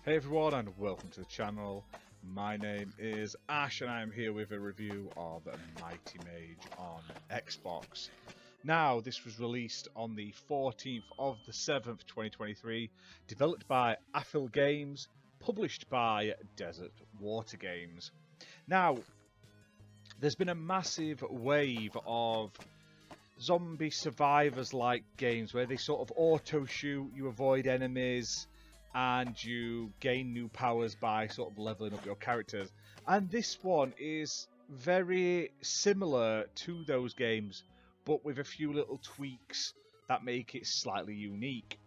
Hey everyone and welcome to the channel. My name is Ash and I am here with a review of Mighty Mage on Xbox. Now, this was released on the 14th of the 7th, 2023, developed by Aphil Games, published by Desert Water Games. Now, there's been a massive wave of zombie survivors-like games where they sort of auto-shoot, you avoid enemies, and you gain new powers by sort of leveling up your characters. And this one is very similar to those games, but with a few little tweaks that make it slightly unique.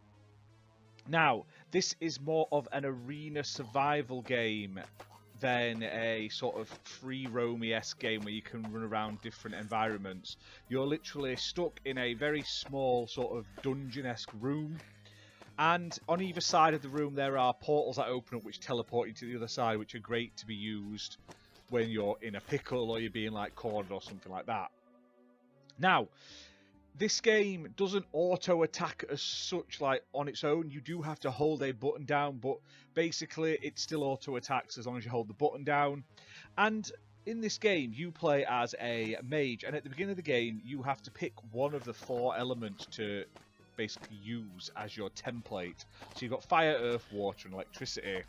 Now, this is more of an arena survival game than a sort of free roamy-esque game where you can run around different environments. You're literally stuck in a very small sort of dungeon-esque room. And on either side of the room there are portals that open up which teleport you to the other side, which are great to be used when you're in a pickle or you're being like cornered or something like that. Now, this game doesn't auto-attack as such like on its own. You do have to hold a button down, but basically it still auto-attacks as long as you hold the button down. And in this game you play as a mage, and at the beginning of the game you have to pick one of the 4 elements to basically use as your template. So you've got fire, earth, water and electricity.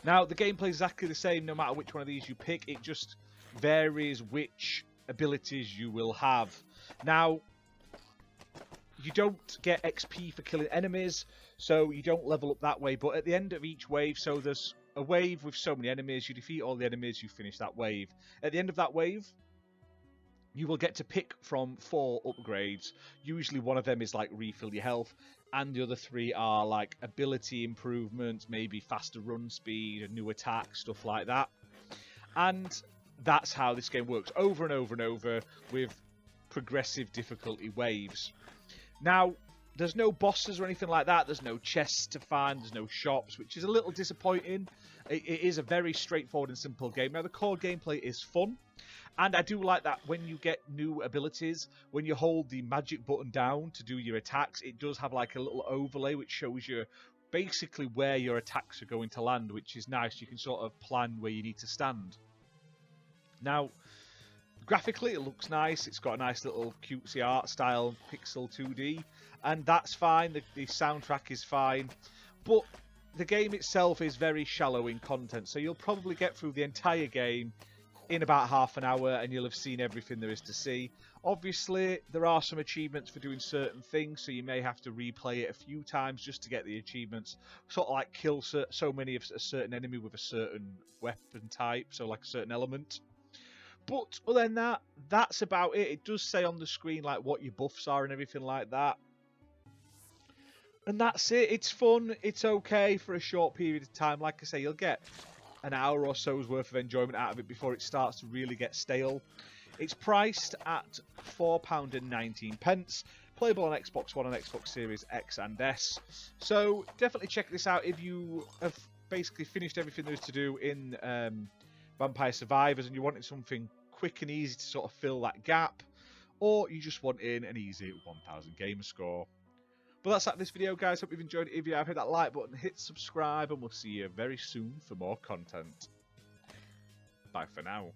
Now the gameplay is exactly the same no matter which one of these you pick, it just varies which abilities you will have. Now you don't get XP for killing enemies, so you don't level up that way, but at the end of each wave, so there's a wave with so many enemies, you defeat all the enemies, you finish that wave. At the end of that wave you will get to pick from 4 upgrades. Usually one of them is like refill your health, and the other 3 are like ability improvements, maybe faster run speed, a new attack, stuff like that. And that's how this game works, over and over and over with progressive difficulty waves. Now, there's no bosses or anything like that, there's no chests to find, there's no shops, which is a little disappointing. It is a very straightforward and simple game. Now, the core gameplay is fun. And I do like that when you get new abilities, when you hold the magic button down to do your attacks, it does have like a little overlay which shows you basically where your attacks are going to land, which is nice. You can sort of plan where you need to stand. Now, graphically it looks nice. It's got a nice little cutesy art style, pixel 2D, and that's fine. The soundtrack is fine. But the game itself is very shallow in content, so you'll probably get through the entire game in about half an hour and you'll have seen everything there is to see. Obviously there are some achievements for doing certain things, so you may have to replay it a few times just to get the achievements, sort of like kill so many of a certain enemy with a certain weapon type, so like a certain element. But other than that, that's about it. It does say on the screen like what your buffs are and everything like that. And that's it. It's fun, it's okay for a short period of time. Like I say, you'll get an hour or so's worth of enjoyment out of it before it starts to really get stale. It's priced at £4.19, playable on Xbox One and Xbox Series X and S. So definitely check this out if you have basically finished everything there is to do in Vampire Survivors and you wanted something quick and easy to sort of fill that gap, or you just want in an easy 1000 gamer score. But that's it for this video, guys. Hope you've enjoyed it. If you have, hit that like button, hit subscribe, and we'll see you very soon for more content. Bye for now.